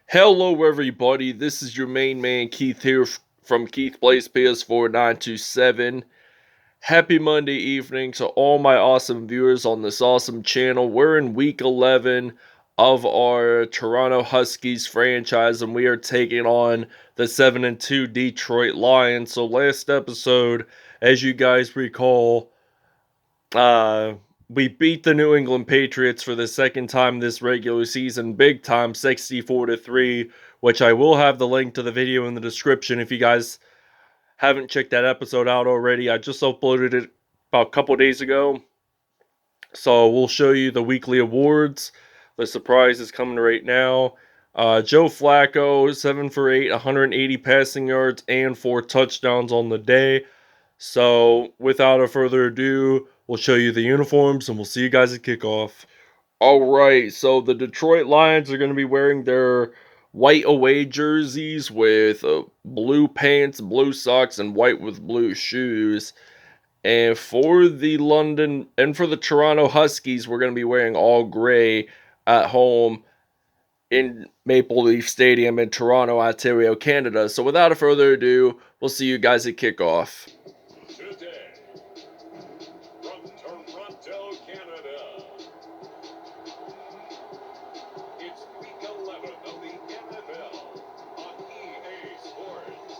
Hello, everybody. This is your main man Keith here from Keith Plays PS4 927. Happy Monday evening to all my awesome viewers on this awesome channel. We're in week 11 of our Toronto Huskies franchise, and we are taking on the 7-2 Detroit Lions. So last episode, as you guys recall, uh, we beat the New England Patriots for the second time this regular season, big time, 64-3, which I will have the link to the video in the description if you guys haven't checked that episode out already. I just uploaded it about a couple days ago. So we'll show you the weekly awards. The surprise is coming right now. Joe Flacco, 7 for 8, 180 passing yards, and 4 touchdowns on the day. So, without a further ado, we'll show you the uniforms and we'll see you guys at kickoff. Alright, so the Detroit Lions are going to be wearing their white away jerseys with blue pants, blue socks, and white with blue shoes. And for the Toronto Huskies, we're going to be wearing all gray at home in Maple Leaf Stadium in Toronto, Ontario, Canada. So, without a further ado, we'll see you guys at kickoff. Today, from Toronto, Canada, it's week 11 of the NFL on EA Sports.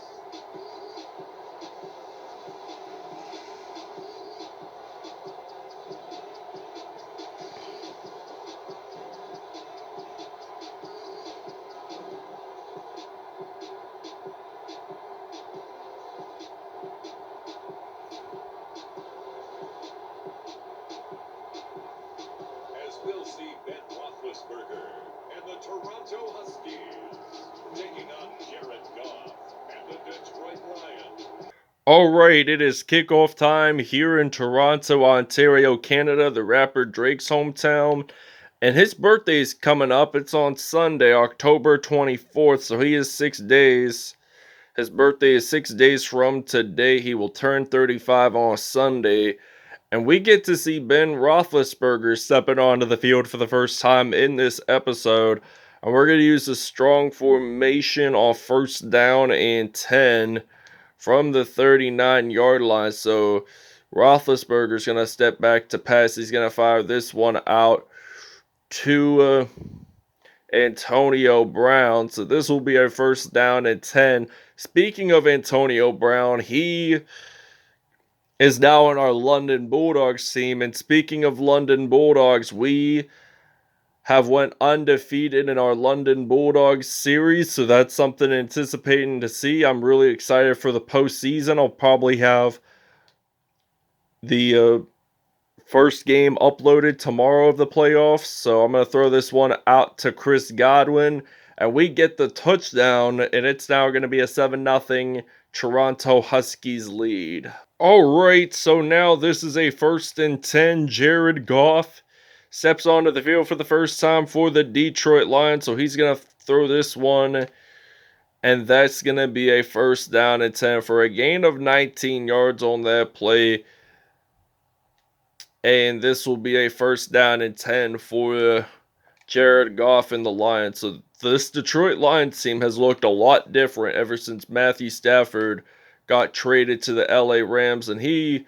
We'll see Ben Roethlisberger and the Toronto Huskies taking on Jared Goff and the Detroit Lions. Alright, it is kickoff time here in Toronto, Ontario, Canada, the rapper Drake's hometown. And his birthday is coming up. It's on Sunday, October 24th, so he is 6 days. His birthday is 6 days from today. He will turn 35 on Sunday. And we get to see Ben Roethlisberger stepping onto the field for the first time in this episode. And we're going to use a strong formation off first down and 10 from the 39-yard line. So Roethlisberger's going to step back to pass. He's going to fire this one out to Antonio Brown. So this will be our first down and 10. Speaking of Antonio Brown, he is now on our London Bulldogs team. And speaking of London Bulldogs, we have went undefeated in our London Bulldogs series. So that's something anticipating to see. I'm really excited for the postseason. I'll probably have the first game uploaded tomorrow of the playoffs. So I'm going to throw this one out to Chris Godwin. And we get the touchdown. And it's now going to be a 7-0 Toronto Huskies lead. Alright, so now this is a 1st and 10. Jared Goff steps onto the field for the first time for the Detroit Lions. So he's going to throw this one. And that's going to be a first down and 10 for a gain of 19 yards on that play. And this will be a first down and 10 for Jared Goff and the Lions. So this Detroit Lions team has looked a lot different ever since Matthew Stafford got traded to the LA Rams, and he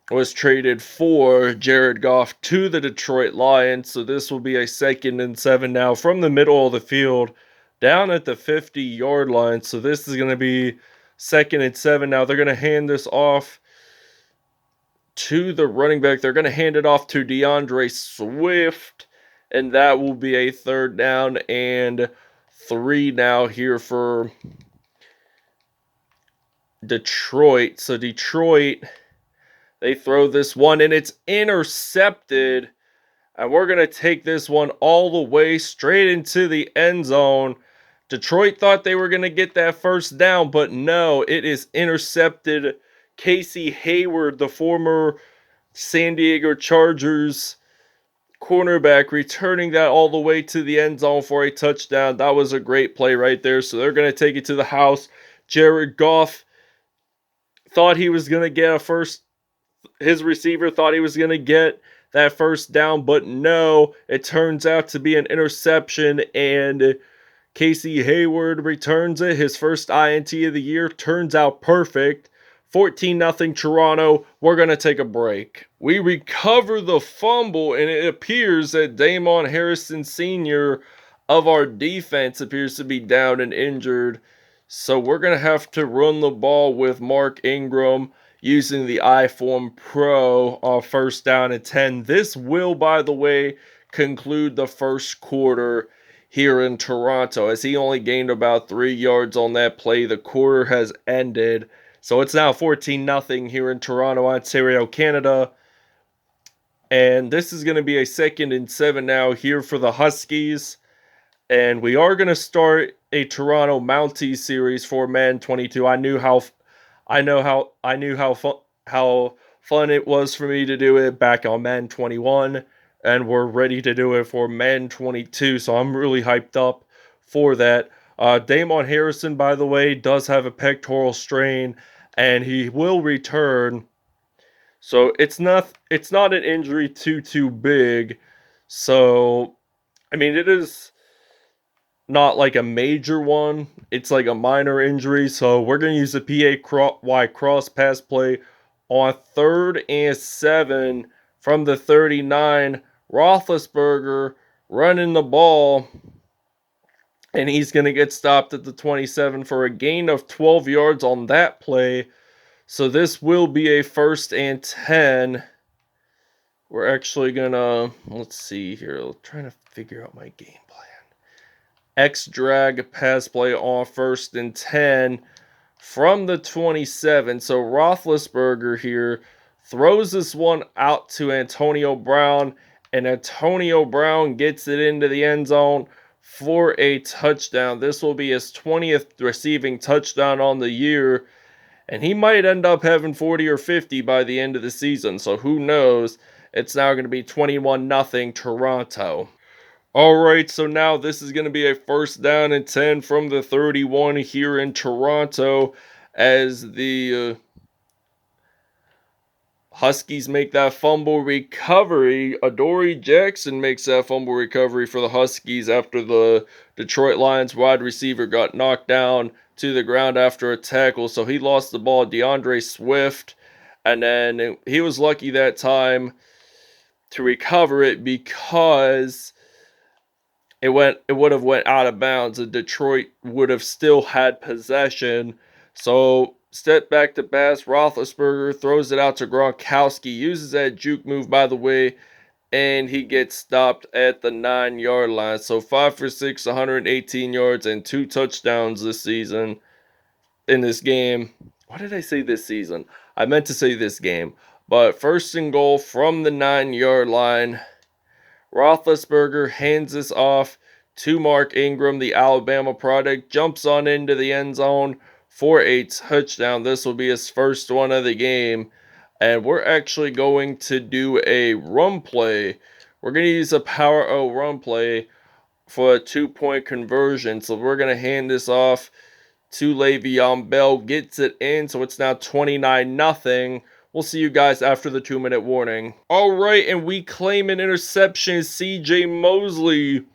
was traded for Jared Goff to the Detroit Lions. So this will be a 2nd and 7 now from the middle of the field down at the 50-yard line. So this is going to be 2nd and 7 now. They're going to hand this off to the running back. They're going to hand it off to DeAndre Swift, and that will be a 3rd down and 3 now here for Detroit. So Detroit, they throw this one and it's intercepted. And we're going to take this one all the way straight into the end zone. Detroit thought they were going to get that first down, but no, it is intercepted. Casey Hayward, the former San Diego Chargers cornerback, returning that all the way to the end zone for a touchdown. That was a great play right there. So they're going to take it to the house. Jared Goff thought he was going to get a first. His receiver thought he was going to get that first down, but no, it turns out to be an interception, and Casey Hayward returns it. His first INT of the year turns out perfect. 14-0 Toronto. We're going to take a break. We recover the fumble, and it appears that Damon Harrison Sr. of our defense appears to be down and injured. So we're going to have to run the ball with Mark Ingram using the iForm Pro on first down and 10. This will, by the way, conclude the first quarter here in Toronto, as he only gained about 3 yards on that play. The quarter has ended. So it's now 14-0 here in Toronto, Ontario, Canada. And this is going to be a 2nd and 7 now here for the Huskies. And we are going to start a Toronto Mountie series for Madden 22. I knew how fun it was for me to do it back on Madden 21, and we're ready to do it for Madden 22. So I'm really hyped up for that. Damon Harrison, by the way, does have a pectoral strain, and he will return. So it's not an injury too big. So I mean, it is not like a major one. It's like a minor injury. So we're going to use the PAY cross pass play on 3rd and 7 from the 39. Roethlisberger running the ball, and he's going to get stopped at the 27 for a gain of 12 yards on that play. So this will be a 1st and 10. We're actually going to, let's see here. I'm trying to figure out my game plan. X drag pass play on 1st and 10 from the 27. So Roethlisberger here throws this one out to Antonio Brown, and Antonio Brown gets it into the end zone for a touchdown. This will be his 20th receiving touchdown on the year, and he might end up having 40 or 50 by the end of the season. So who knows? It's now going to be 21-0 Toronto. Alright, so now this is going to be a 1st down and 10 from the 31 here in Toronto, as the Huskies make that fumble recovery. Adoree Jackson makes that fumble recovery for the Huskies after the Detroit Lions wide receiver got knocked down to the ground after a tackle. So he lost the ball. DeAndre Swift, and then he was lucky that time to recover it, because it would have went out of bounds, and Detroit would have still had possession. So step back to pass. Roethlisberger throws it out to Gronkowski. Uses that juke move, by the way, and he gets stopped at the 9-yard line. So 5 for 6, 118 yards, and 2 touchdowns this season in this game. Why did I say this season? I meant to say this game. But 1st and goal from the 9-yard line. Roethlisberger hands this off to Mark Ingram, the Alabama product, jumps on into the end zone for a touchdown. This will be his first one of the game, and we're actually going to do a run play. We're going to use a power O run play for a 2-point conversion. So we're going to hand this off to Le'Veon Bell, gets it in, so it's now 29-0. We'll see you guys after the 2-minute warning. Alright, and we claim an interception. CJ Mosley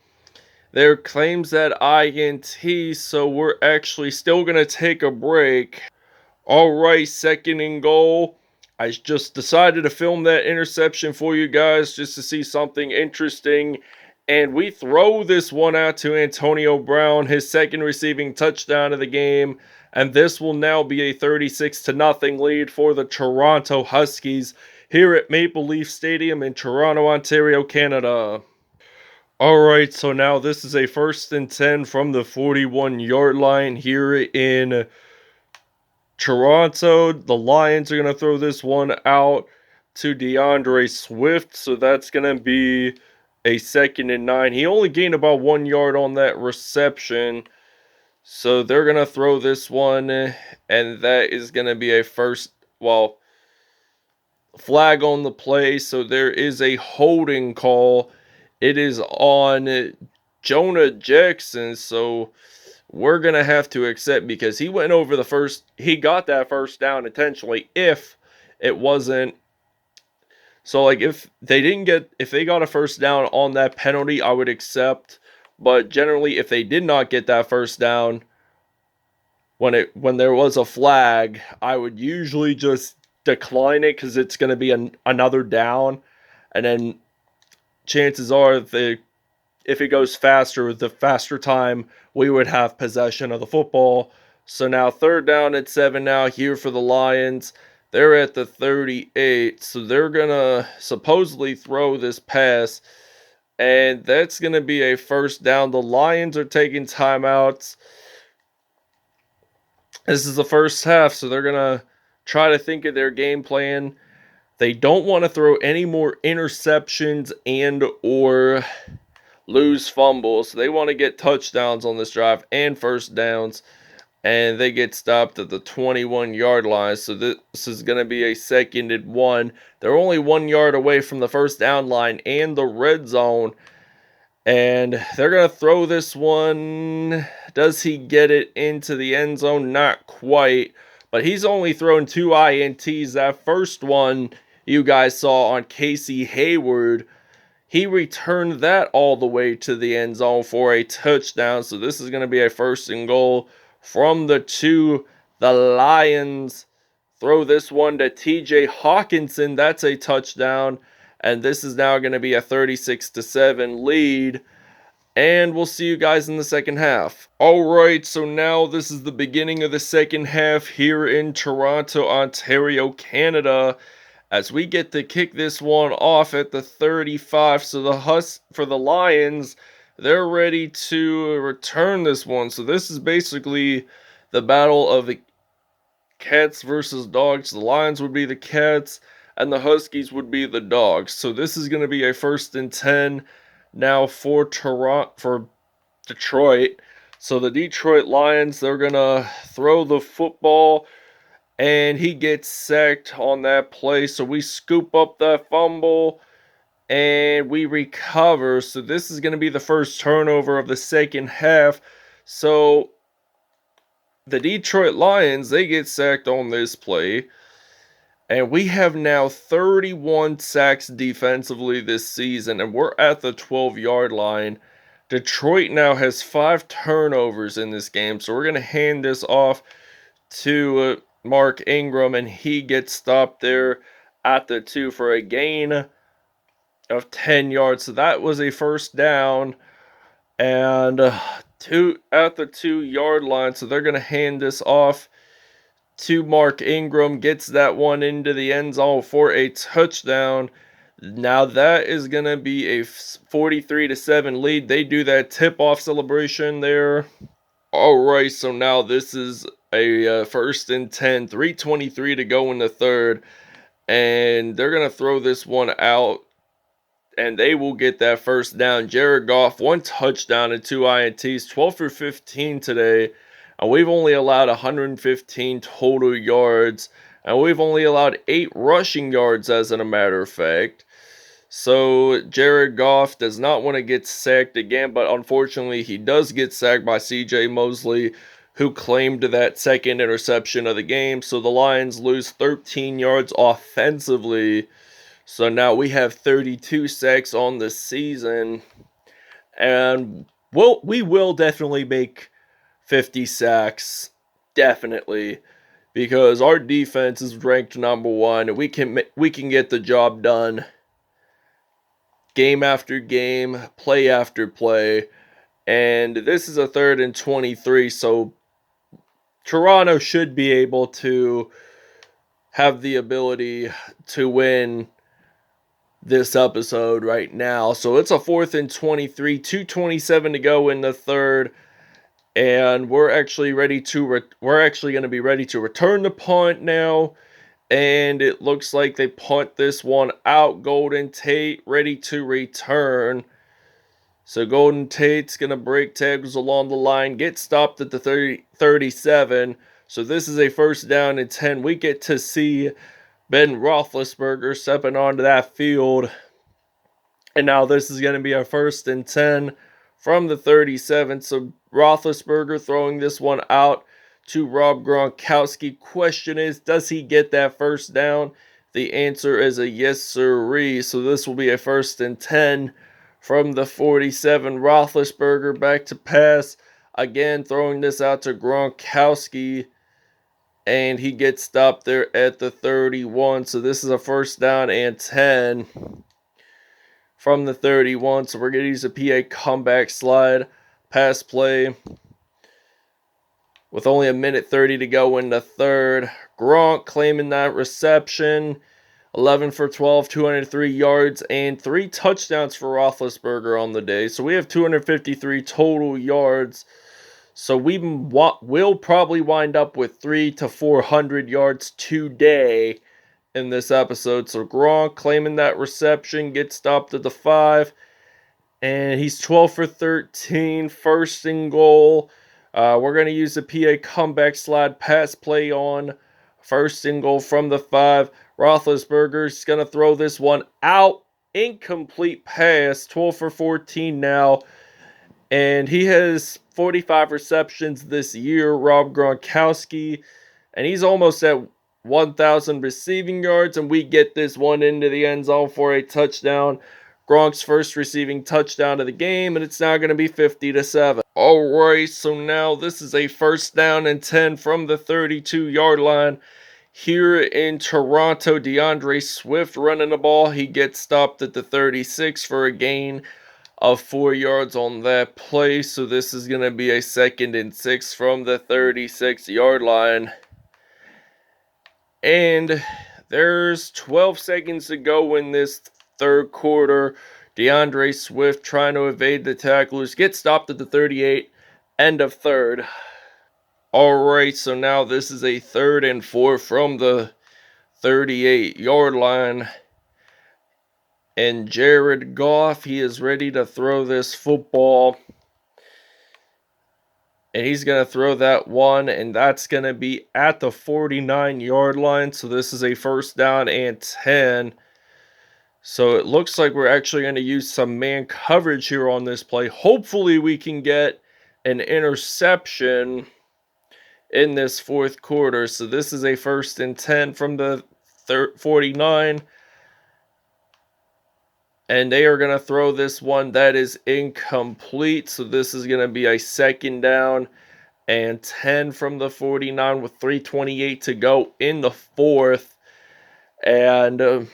there claims that INT, so we're actually still going to take a break. Alright, 2nd and goal. I just decided to film that interception for you guys just to see something interesting. And we throw this one out to Antonio Brown, his 2nd receiving touchdown of the game. And this will now be a 36-0 lead for the Toronto Huskies here at Maple Leaf Stadium in Toronto, Ontario, Canada. Alright, so now this is a 1st and 10 from the 41-yard line here in Toronto. The Lions are going to throw this one out to DeAndre Swift, so that's going to be a 2nd and 9. He only gained about 1 yard on that reception. So they're going to throw this one, and that is going to be a flag on the play. So there is a holding call. It is on Jonah Jackson. So we're going to have to accept, because he went over he got that 1st down intentionally. If it wasn't, so like if they got a 1st down on that penalty, I would accept. But generally, if they did not get that first down, when there was a flag, I would usually just decline it because it's going to be another down, and then chances are if it goes faster, the faster time we would have possession of the football. So now 3rd down and 7 now here for the Lions. They're at the 38, so they're going to supposedly throw this pass, and that's going to be a first down. The Lions are taking timeouts. This is the first half, so they're going to try to think of their game plan. They don't want to throw any more interceptions and or lose fumbles. They want to get touchdowns on this drive and first downs, and they get stopped at the 21-yard line. So this is going to be a 2nd and 1. They're only 1 yard away from the first down line and the red zone, and they're going to throw this one. Does he get it into the end zone? Not quite, but he's only thrown 2 INTs. That first one you guys saw on Casey Hayward, he returned that all the way to the end zone for a touchdown. So this is going to be a 1st and goal from the 2. The Lions throw this one to TJ Hawkinson. That's a touchdown. And this is now going to be a 36-7 lead. And we'll see you guys in the second half. Alright, so now this is the beginning of the second half here in Toronto, Ontario, Canada, as we get to kick this one off at the 35. So for the Lions, they're ready to return this one. So this is basically the battle of the cats versus dogs. The Lions would be the cats, and the Huskies would be the dogs. So this is going to be a 1st and 10 now for Detroit. So the Detroit Lions, they're going to throw the football, and he gets sacked on that play. So we scoop up that fumble, and we recover. So this is going to be the first turnover of the second half. So the Detroit Lions, they get sacked on this play. And we have now 31 sacks defensively this season, and we're at the 12-yard line. Detroit now has 5 turnovers in this game, so we're going to hand this off to Mark Ingram, and he gets stopped there at the 2 for a gain of 10 yards. So that was a first down, and two at the 2-yard line. So they're going to hand this off to Mark Ingram, gets that one into the end zone for a touchdown. Now that is going to be a 43-7 lead. They do that tip-off celebration there. Alright, so now this is a 1st and 10, 3:23 to go in the 3rd. And they're going to throw this one out, and they will get that first down. Jared Goff, 1 touchdown and 2 INTs, 12 for 15 today. And we've only allowed 115 total yards. And we've only allowed 8 rushing yards, as a matter of fact. So Jared Goff does not want to get sacked again, but unfortunately he does get sacked by CJ Mosley, who claimed that 2nd interception of the game. So the Lions lose 13 yards offensively. So now we have 32 sacks on the season. And we will definitely make 50 sacks, definitely, because our defense is ranked number 1, and we can get the job done game after game, play after play. And this is a 3rd and 23, so Toronto should be able to have the ability to win this episode right now. So it's a 4th and 23, 2:27 to go in the 3rd. And we're actually going to be ready to return the punt now. And it looks like they punt this one out. Golden Tate ready to return. So Golden Tate's going to break tackles along the line, get stopped at the 37. So this is a 1st down and 10. We get to see Ben Roethlisberger stepping onto that field. And now this is going to be a 1st and 10 from the 37. So Roethlisberger throwing this one out to Rob Gronkowski. Question is, does he get that first down? The answer is a yes sirree. So this will be a 1st and 10 from the 47. Roethlisberger back to pass. Again, throwing this out to Gronkowski. And he gets stopped there at the 31. So this is a first down and 10 from the 31. So we're going to use a PA comeback slide pass play with only a minute 30 to go in the third. Gronk claiming that reception. 11 for 12, 203 yards, and 3 touchdowns for Roethlisberger on the day. So we have 253 total yards. So we will probably wind up with 300 to 400 yards today in this episode. So Gronk claiming that reception, gets stopped at the 5. And he's 12 for 13, first and goal. We're going to use the PA comeback slide pass play on first and goal from the 5. Roethlisberger's going to throw this one out. Incomplete pass. 12 for 14 now. And he has 45 receptions this year. Rob Gronkowski. And he's almost at 1,000 receiving yards. And we get this one into the end zone for a touchdown. Gronk's first receiving touchdown of the game. And it's now going to be 50-7. Alright, so now this is a first down and 10 from the 32-yard line. Here in Toronto, DeAndre Swift running the ball. He gets stopped at the 36 for a gain of 4 yards on that play. So this is going to be a 2nd and 6 from the 36-yard line. And there's 12 seconds to go in this third quarter. DeAndre Swift trying to evade the tacklers. Gets stopped at the 38. End of third. Alright, so now this is a 3rd and 4 from the 38-yard line. And Jared Goff, he is ready to throw this football. And he's going to throw that one, and that's going to be at the 49-yard line. So this is a first down and 10. So it looks like we're actually going to use some man coverage here on this play. Hopefully we can get an interception in this fourth quarter. So this is a 1st and 10 from the 49. And they are going to throw this one. That is incomplete. So this is going to be a 2nd down and 10 from the 49 with 3:28 to go in the fourth. And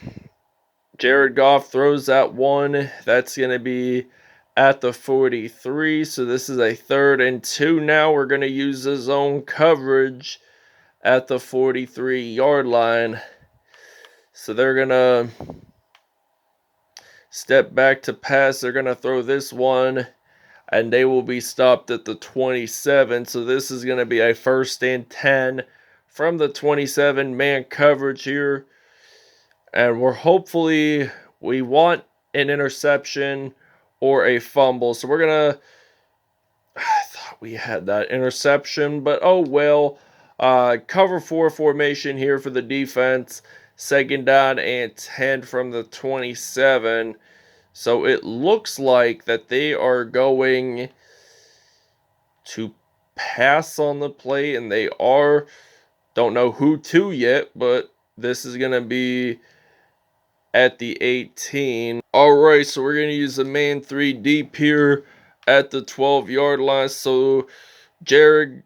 Jared Goff throws that one. That's going to be at the 43. So this is a 3rd and 2 now. We're going to use the zone coverage at the 43-yard line. So they're going to step back to pass. They're going to throw this one, and they will be stopped at the 27. So this is going to be a 1st and 10 from the 27. Man coverage here. And we want an interception or a fumble. So we're going to, I thought we had that interception, but oh well. Cover 4 formation here for the defense. 2nd down and 10 from the 27. So it looks like that they are going to pass on the play, and they are. Don't know who to yet, but this is going to be at the 18. Alright, so we're going to use the man 3 deep here at the 12-yard line. So Jared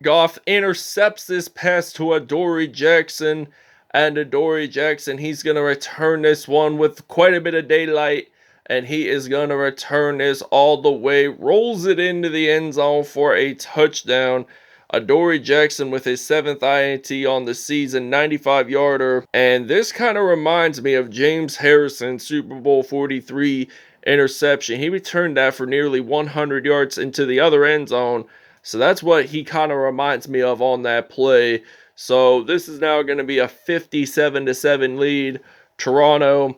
Goff intercepts this pass to Adoree Jackson. And Adoree Jackson, he's going to return this one with quite a bit of daylight. And he is going to return this all the way. Rolls it into the end zone for a touchdown. Adoree Jackson with his 7th INT on the season, 95-yarder. And this kind of reminds me of James Harrison's Super Bowl 43 interception. He returned that for nearly 100 yards into the other end zone. So that's what he kind of reminds me of on that play. So this is now going to be a 57-7 lead. Toronto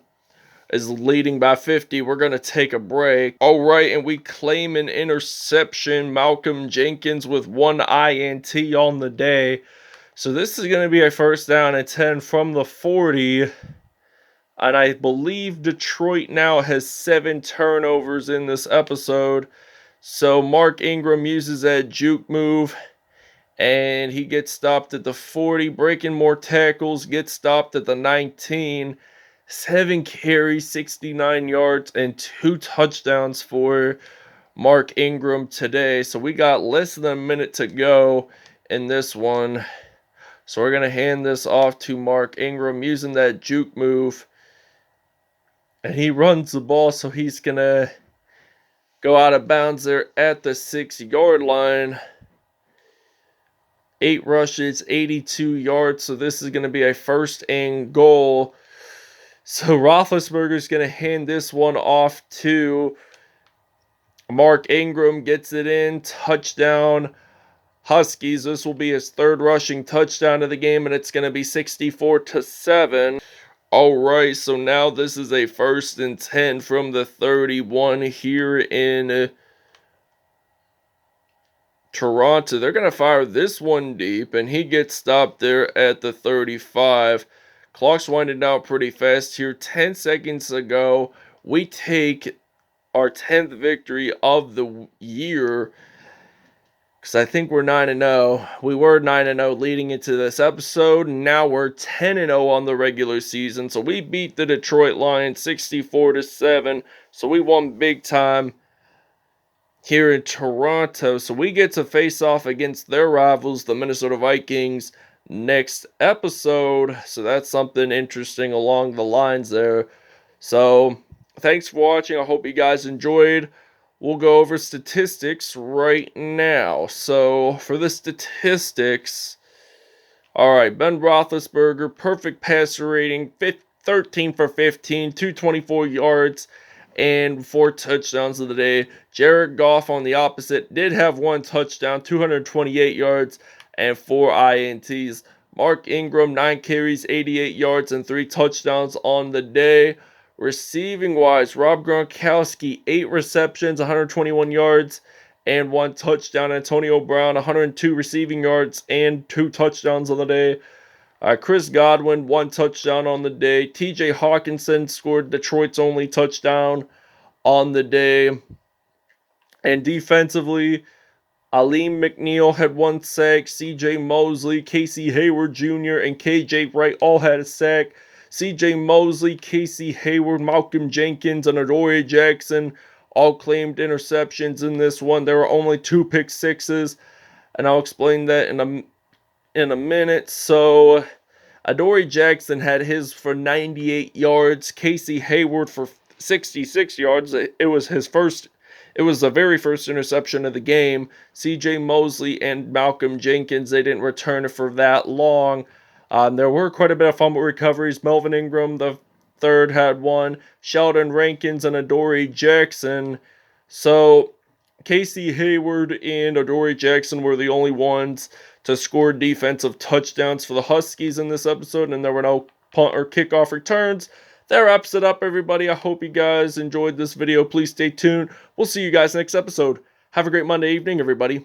is leading by 50. We're going to take a break. All right, and we claim an interception. Malcolm Jenkins with 1 INT on the day. So this is going to be a 1st down and 10 from the 40. And I believe Detroit now has 7 turnovers in this episode. So Mark Ingram uses that juke move. And he gets stopped at the 40, breaking more tackles, gets stopped at the 19. 7 carries, 69 yards, and 2 touchdowns for Mark Ingram today. So we got less than a minute to go in this one. So we're going to hand this off to Mark Ingram using that juke move. And he runs the ball, so he's going to go out of bounds there at the 6-yard line. 8 rushes, 82 yards. So this is going to be a 1st and goal. So Roethlisberger is going to hand this one off to Mark Ingram. Gets it in. Touchdown Huskies. This will be his 3rd rushing touchdown of the game, and it's going to be 64-7. All right, so now this is a 1st and 10 from the 31 here in Toronto. They're going to fire this one deep, and he gets stopped there at the 35. Clock's winding down pretty fast here. 10 seconds ago, we take our 10th victory of the year, because I think we're 9-0. We were 9-0 leading into this episode. Now we're 10-0 on the regular season. So we beat the Detroit Lions 64-7. So we won big time here in Toronto. So we get to face off against their rivals, the Minnesota Vikings, next episode. So that's something interesting along the lines there. So thanks for watching. I hope you guys enjoyed. We'll go over statistics right now. So for the statistics, all right, Ben Roethlisberger, perfect passer rating, 13 for 15, 224 yards, and 4 touchdowns of the day. Jared Goff on the opposite did have 1 touchdown, 228 yards, and 4 INTs. Mark Ingram, 9 carries, 88 yards, and 3 touchdowns on the day. Receiving wise, Rob Gronkowski, 8 receptions, 121 yards, and 1 touchdown. Antonio Brown, 102 receiving yards and 2 touchdowns on the day. Chris Godwin, 1 touchdown on the day. TJ Hawkinson scored Detroit's only touchdown on the day. And defensively, Aleem McNeil had 1 sack. CJ Mosley, Casey Hayward Jr., and KJ Wright all had a sack. CJ Mosley, Casey Hayward, Malcolm Jenkins, and Adoree Jackson all claimed interceptions in this one. There were only 2 pick sixes, and I'll explain that in a minute. So Adoree Jackson had his for 98 yards. Casey Hayward for 66 yards. It was the very first interception of the game. CJ Mosley and Malcolm Jenkins, they didn't return it for that long. There were quite a bit of fumble recoveries. Melvin Ingram, the 3rd, had 1. Sheldon Rankins and Adoree Jackson. So Casey Hayward and Adoree Jackson were the only ones to score defensive touchdowns for the Huskies in this episode, and there were no punt or kickoff returns. That wraps it up, everybody. I hope you guys enjoyed this video. Please stay tuned. We'll see you guys next episode. Have a great Monday evening, everybody.